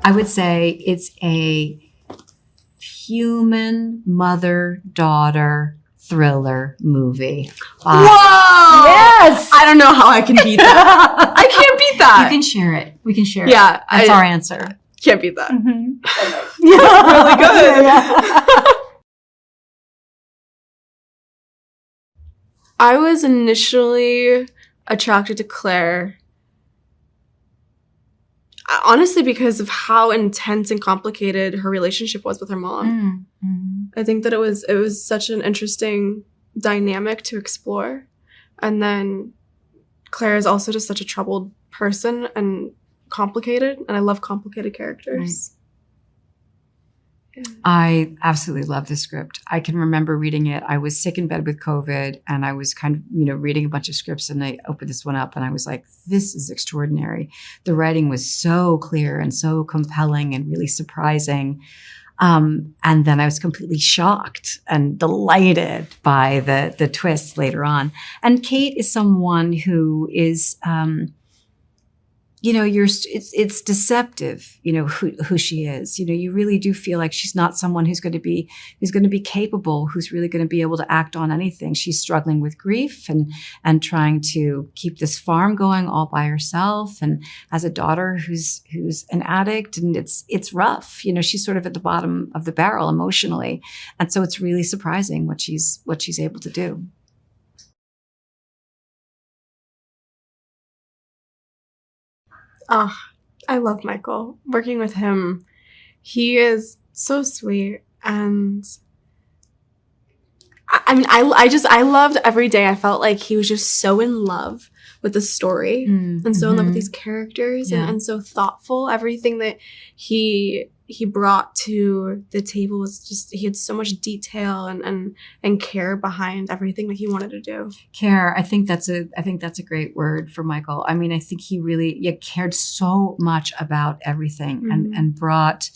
I would say it's a human mother-daughter thriller movie. Whoa! Yes! I don't know how I can beat that. I can't beat that. You can share it. We can share it. Yeah. That's our answer. Can't beat that. Mm-hmm. Yeah, really good. Yeah. I was initially attracted to Claire, honestly, because of how intense and complicated her relationship was with her mom. Mm-hmm. I think that it was such an interesting dynamic to explore. And then Claire is also just such a troubled person and complicated, and I love complicated characters. Right. I absolutely love the script. I can remember reading it. I was sick in bed with COVID, and I was kind of, reading a bunch of scripts, and I opened this one up and I was like, this is extraordinary. The writing was so clear and so compelling and really surprising. And then I was completely shocked and delighted by the twists later on. And Kate is someone who is, it's deceptive, who she is. You really do feel like she's not someone who's going to be capable, who's really going to be able to act on anything. She's struggling with grief and trying to keep this farm going all by herself, and has a daughter who's an addict, and it's rough. She's sort of at the bottom of the barrel emotionally. And so it's really surprising what she's able to do. Oh, I love Michael. Working with him, he is so sweet, and I loved every day. I felt like he was just so in love with the story and so in love with these characters and so thoughtful. Everything that he brought to the table was just, he had so much detail and care behind everything that he wanted to do. Care. I think that's a great word for Michael. I mean, I think he really cared so much about everything and brought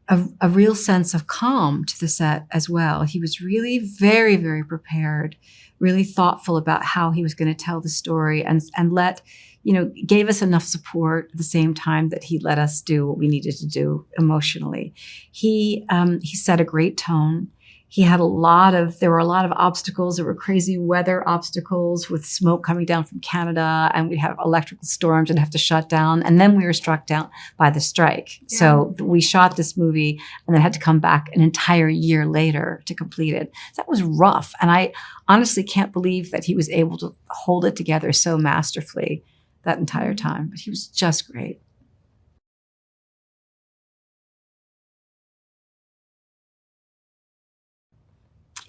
a real sense of calm to the set as well. He was really very, very prepared, really thoughtful about how he was going to tell the story, and gave us enough support at the same time that he let us do what we needed to do emotionally. He set a great tone. There were a lot of obstacles. There were crazy weather obstacles with smoke coming down from Canada, and we'd have electrical storms and have to shut down. And then we were struck down by the strike. Yeah. So we shot this movie and then had to come back an entire year later to complete it. That was rough. And I honestly can't believe that he was able to hold it together so masterfully that entire time. But he was just great.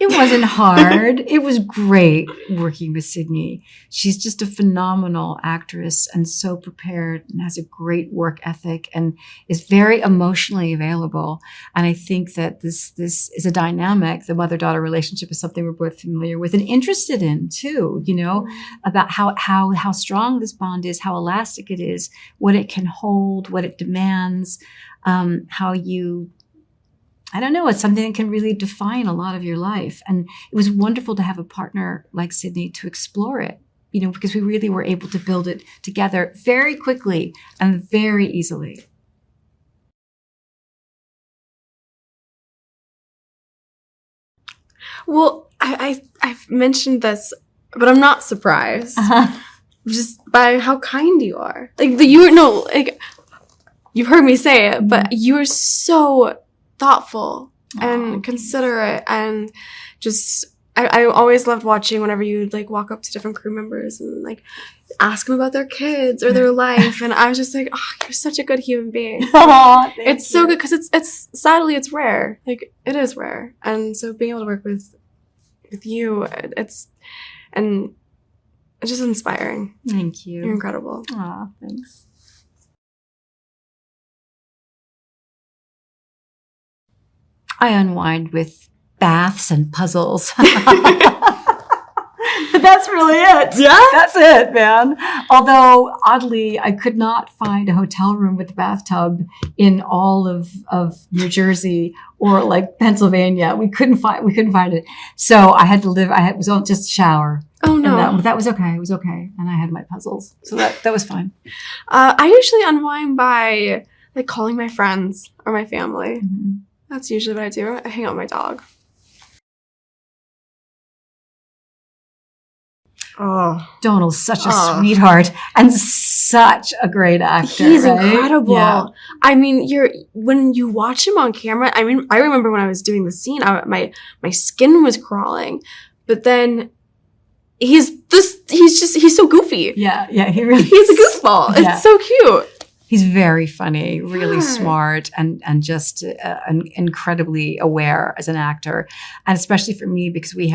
It wasn't hard. It was great working with Sydney. She's just a phenomenal actress and so prepared and has a great work ethic and is very emotionally available. And I think that this is a dynamic. The mother-daughter relationship is something we're both familiar with and interested in too, about how strong this bond is, how elastic it is, what it can hold, what it demands, I don't know, it's something that can really define a lot of your life. And it was wonderful to have a partner like Sydney to explore it, because we really were able to build it together very quickly and very easily. Well, I've mentioned this, but I'm not surprised. Just by how kind you are. You've heard me say it, but you're so thoughtful and considerate, and just I always loved watching whenever you walk up to different crew members and ask them about their kids or their life, and I was just like, oh, you're such a good human being. It's so good because it's sadly it's rare. It is rare, and so being able to work with you, it's just inspiring. Thank you. You're incredible. Aw, thanks. I unwind with baths and puzzles. But that's really it. Yeah? That's it, man. Although, oddly, I could not find a hotel room with a bathtub in all of New Jersey or Pennsylvania. We couldn't find it. So I had to was on just a shower. Oh, no. And that was okay. It was okay. And I had my puzzles. So that was fine. I usually unwind by Like calling my friends or my family. Mm-hmm. That's usually what I do. I hang out with my dog. Oh, Domhnall's such a sweetheart and such a great actor. He's right? incredible. Yeah. I mean, when you watch him on camera, I mean, I remember when I was doing the scene, my skin was crawling, but then he's so goofy. Yeah, he really he's a goofball. Yeah. It's so cute. He's very funny, really smart, and just incredibly aware as an actor. And especially for me, because you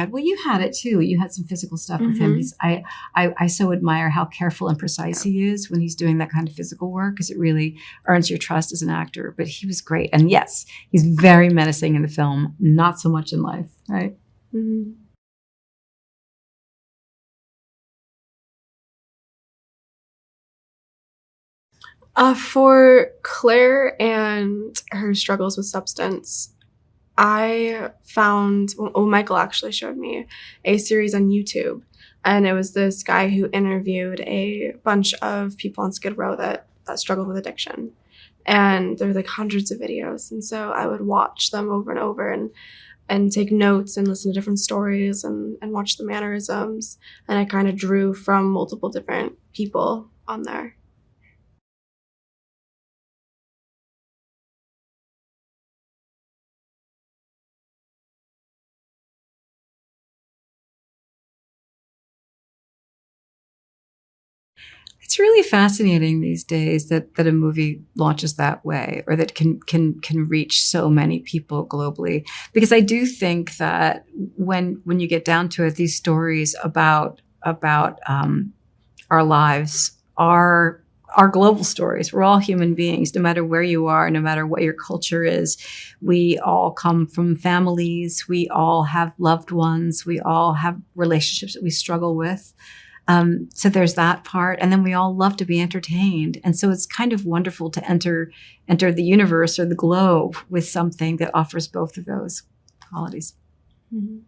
had it too. You had some physical stuff with him. I so admire how careful and precise he is when he's doing that kind of physical work, because it really earns your trust as an actor. But he was great. And yes, he's very menacing in the film, not so much in life, right? Mm-hmm. For Claire and her struggles with substance, I found, Michael actually showed me a series on YouTube, and it was this guy who interviewed a bunch of people on Skid Row that struggled with addiction. And there were like hundreds of videos. And so I would watch them over and over and take notes and listen to different stories and watch the mannerisms. And I kind of drew from multiple different people on there. It's really fascinating these days that a movie launches that way, or that can reach so many people globally. Because I do think that when you get down to it, these stories about our lives are global stories. We're all human beings, no matter where you are, no matter what your culture is. We all come from families. We all have loved ones. We all have relationships that we struggle with. So there's that part. And then we all love to be entertained. And so it's kind of wonderful to enter the universe or the globe with something that offers both of those qualities. Mm-hmm.